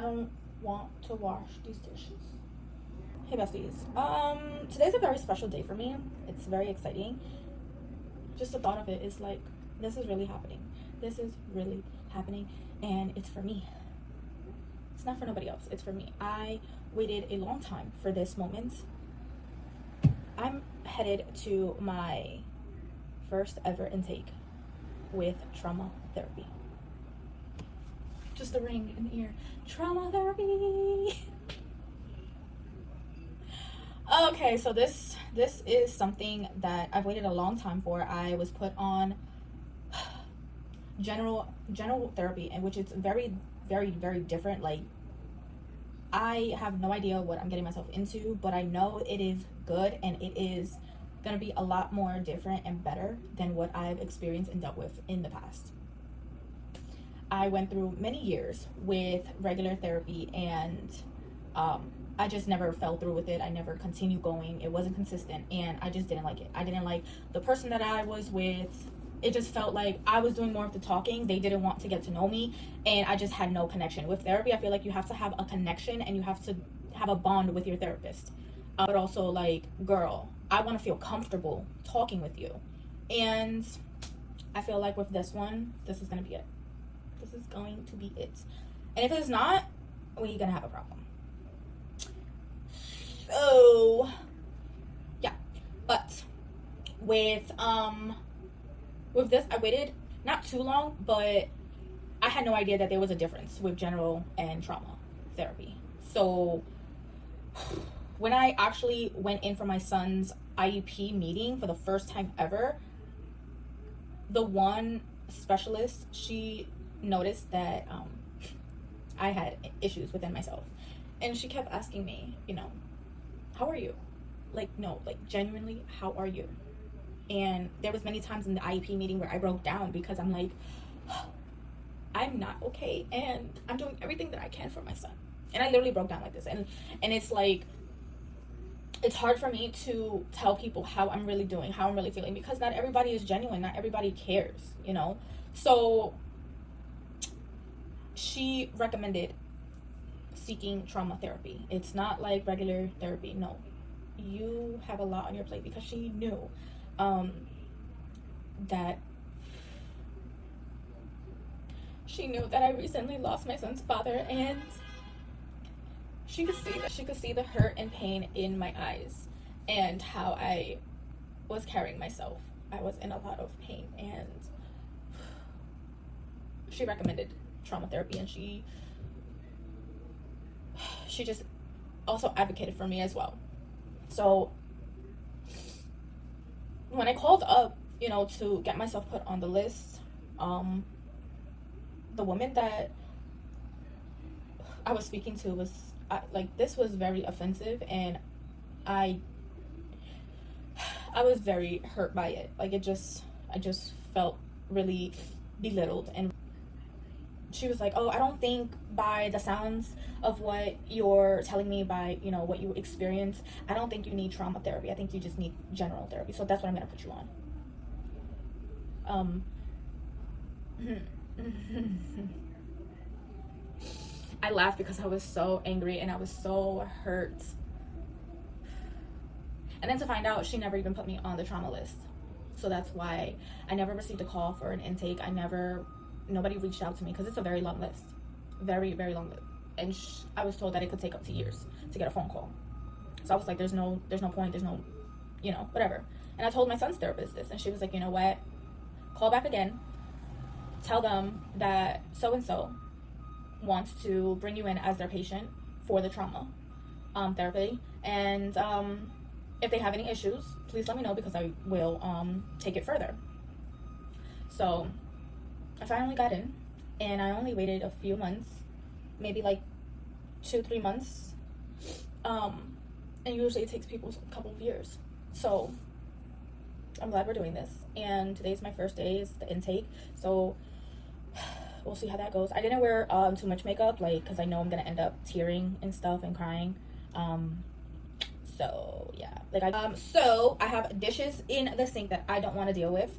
don't want to wash these dishes. Hey besties. Today's a very special day for me. It's very exciting. Just the thought of it is like, this is really happening. This is really happening, and it's for me. It's not for nobody else. It's for me. I waited a long time for this moment. I'm headed to my first ever intake with trauma therapy. Just the ring in the ear. Trauma therapy. Okay, so this is something that I've waited a long time for. I was put on general therapy, and which is very, very, very different. Like, I have no idea what I'm getting myself into, but I know it is good, and it is gonna be a lot more different and better than what I've experienced and dealt with in the past. I went through many years with regular therapy, and I just never fell through with it. I never continued going. It wasn't consistent, and I just didn't like it. I didn't like the person that I was with. It just felt like I was doing more of the talking. They didn't want to get to know me, and I just had no connection. With therapy, I feel like you have to have a connection, and you have to have a bond with your therapist. But also, like, girl, I want to feel comfortable talking with you. And I feel like with this one, this is going to be it. This is going to be it. And if it's not, we're going to have a problem. So, yeah. But with this, I waited not too long, but I had no idea that there was a difference with general and trauma therapy. So when I actually went in for my son's IEP meeting for the first time ever, the one specialist, she noticed that I had issues within myself, and she kept asking me, how are you? Like, no, like, genuinely, how are you? And there was many times in the IEP meeting where I broke down because I'm like, I'm not okay, and I'm doing everything that I can for my son. And I literally broke down like this, and it's like, it's hard for me to tell people how I'm really doing, how I'm really feeling, because not everybody is genuine, not everybody cares, So she recommended seeking trauma therapy. It's not like regular therapy. No, you have a lot on your plate, because she knew that I recently lost my son's father, and she could see the hurt and pain in my eyes and how I was carrying myself. I was in a lot of pain, and she recommended trauma therapy, and she just also advocated for me as well. So when I called up, to get myself put on the list, the woman that I was speaking to was this was very offensive, and I was very hurt by it. Like, I just felt really belittled. And she was like, oh, I don't think by the sounds of what you're telling me, by what you experience, I don't think you need trauma therapy. I think you just need general therapy. So that's what I'm gonna put you on. I laughed because I was so angry and I was so hurt. And then to find out, she never even put me on the trauma list. So that's why I never received a call for an intake. Nobody reached out to me, because it's a very long list. Very, very long list. And I was told that it could take up to years to get a phone call. So I was like, there's no point, there's no, whatever. And I told my son's therapist this, and she was like, you know what? Call back again. Tell them that so-and-so wants to bring you in as their patient for the trauma therapy. And if they have any issues, please let me know, because I will take it further. So I finally got in, and I only waited a few months, maybe like 2-3 months. And usually it takes people a couple of years. So I'm glad we're doing this. And today's my first day, is the intake. So we'll see how that goes. I didn't wear too much makeup, because I know I'm gonna end up tearing and stuff and crying. So yeah, so I have dishes in the sink that I don't want to deal with.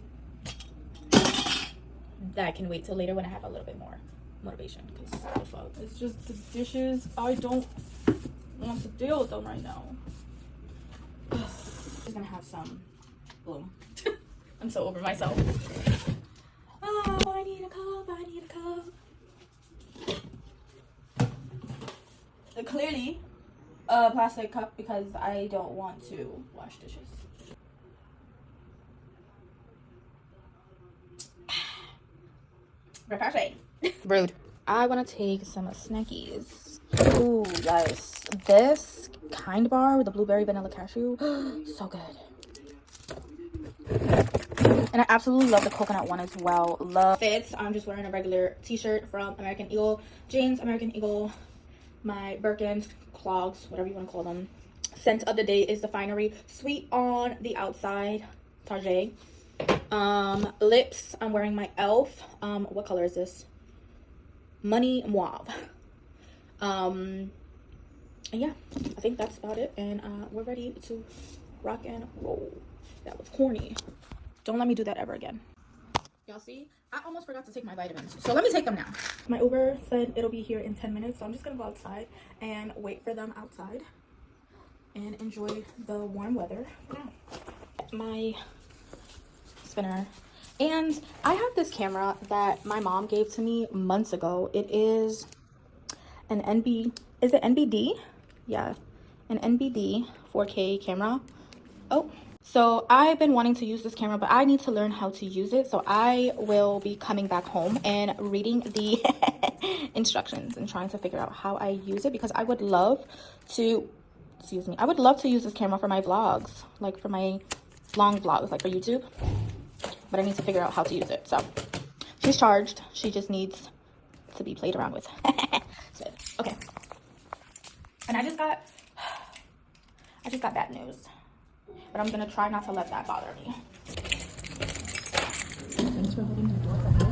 That can wait till later when I have a little bit more. motivation, because the fuck, it's just the dishes. I don't want to deal with them right now. Just gonna have some bloom. I'm so over myself. Oh, I need a cup, I need a cup. Clearly a plastic cup, because I don't want to wash dishes. Refreshing. Rude. I want to take some snackies. Ooh, yes. This Kind Bar with the blueberry vanilla cashew. So good. And I absolutely love the coconut one as well. Love fits. I'm just wearing a regular t-shirt from American Eagle. Jeans, American Eagle. My Birkins, clogs, whatever you want to call them. Scent of the day is the Finery. Sweet on the outside. Target. Lips, I'm wearing my e.l.f. What color is this? Money Mauve. And yeah, I think that's about it. And we're ready to rock and roll. That was corny. Don't let me do that ever again. Y'all see? I almost forgot to take my vitamins. So let me take them now. My Uber said it'll be here in 10 minutes. So I'm just going to go outside and wait for them outside. And enjoy the warm weather for now. My spinner. And I have this camera that my mom gave to me months ago. It is an is it NBD? Yeah, an NBD 4K camera. Oh, so I've been wanting to use this camera, but I need to learn how to use it. So I will be coming back home and reading the instructions and trying to figure out how I use it, because I would love to, I would love to use this camera for my vlogs, like for my long vlogs, like for YouTube. But I need to figure out how to use it. So she's charged. She just needs to be played around with. So, okay. And I just got bad news. But I'm gonna try not to let that bother me. Thanks for holding the door for me.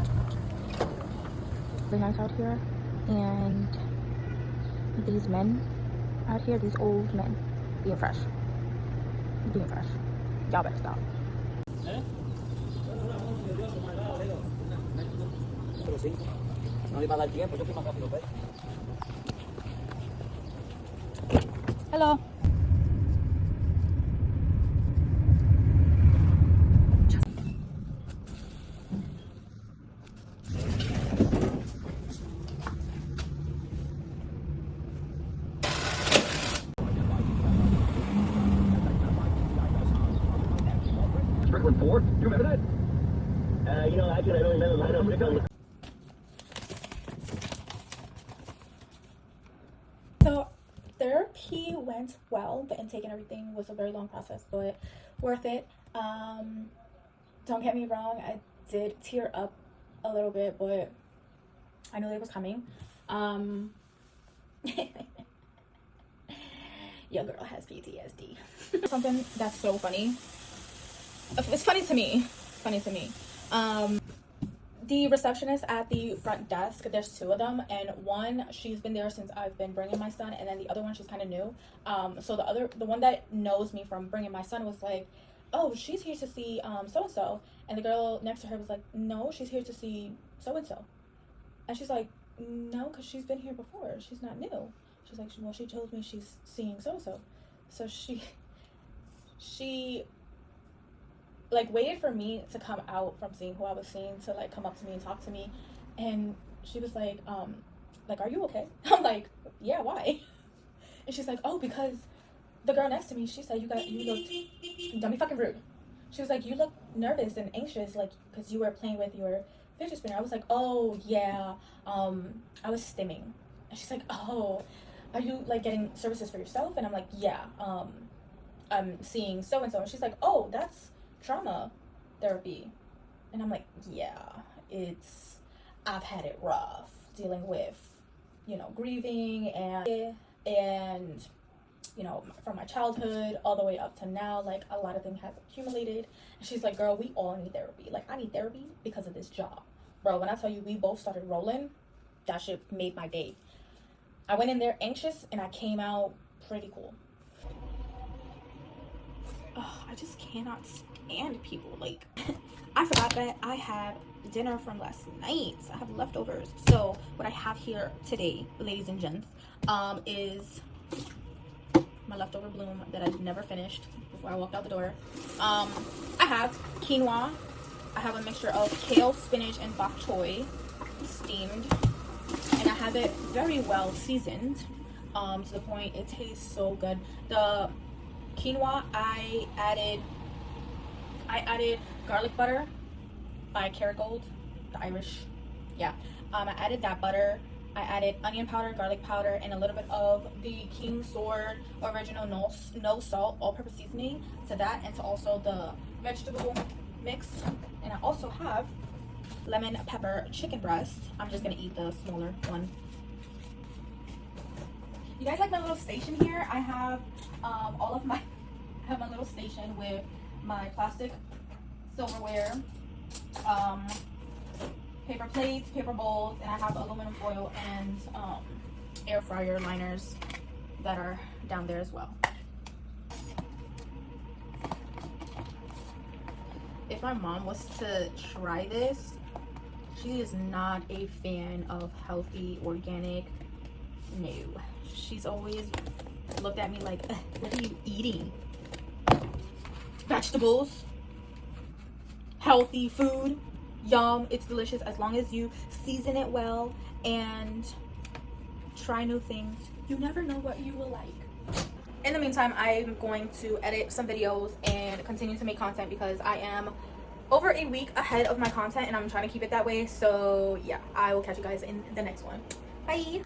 Really nice out here. And these men out here, these old men, being fresh. Being fresh. Y'all better stop. Hello. Strickland 4, you remember that? Actually, I don't remember the lineup. So therapy went well. The intake and everything was a very long process, but worth it. Don't get me wrong, I did tear up a little bit, but I knew it was coming. Your girl has PTSD. Something that's so funny. It's funny to me. The receptionist at the front desk, there's two of them, and one, she's been there since I've been bringing my son, and then the other one, she's kind of new. So the one that knows me from bringing my son was like, oh, she's here to see so-and-so. And the girl next to her was like, no, she's here to see so-and-so. And she's like, no, because she's been here before. She's not new. She's like, well, she told me she's seeing so-and-so. So she like waited for me to come out from seeing who I was seeing to like come up to me and talk to me. And she was like, are you okay? I'm like, yeah, why? And she's like, oh, because the girl next to me, she said you looked, don't be fucking rude. She was like, you look nervous and anxious, like, because you were playing with your fidget spinner. I was like, oh, yeah, I was stimming. And she's like, oh, are you, like, getting services for yourself? And I'm like, yeah, I'm seeing so-and-so. And she's like, oh, that's trauma therapy. And I'm like, yeah, I've had it rough dealing with, grieving and from my childhood all the way up to now, like a lot of things have accumulated. And she's like, girl, we all need therapy. Like, I need therapy because of this job. Bro, when I tell you we both started rolling, that shit made my day. I went in there anxious and I came out pretty cool. Oh, I just cannot stand people. Like, I forgot that I have dinner from last night. I have leftovers. So what I have here today, ladies and gents, is my leftover bloom that I've never finished before I walked out the door. I have quinoa. I have a mixture of kale, spinach, and bok choy steamed, and I have it very well seasoned to the point it tastes so good. The quinoa, I added garlic butter by Kerrygold, the Irish. Yeah, I added that butter. I added onion powder, garlic powder, and a little bit of the King Sword original no salt all-purpose seasoning to that, and to also the vegetable mix. And I also have lemon pepper chicken breast. I'm just gonna eat the smaller one. You guys like my little station here? I have I have my little station with my plastic silverware, paper plates, paper bowls, and I have aluminum foil and air fryer liners that are down there as well. If my mom was to try this, she is not a fan of healthy, organic. No. She's always looked at me like, what are you eating? Vegetables, healthy food, yum, it's delicious as long as you season it well and try new things. You never know what you will like. In the meantime, I'm going to edit some videos and continue to make content because I am over a week ahead of my content and I'm trying to keep it that way. So yeah, I will catch you guys in the next one. Bye.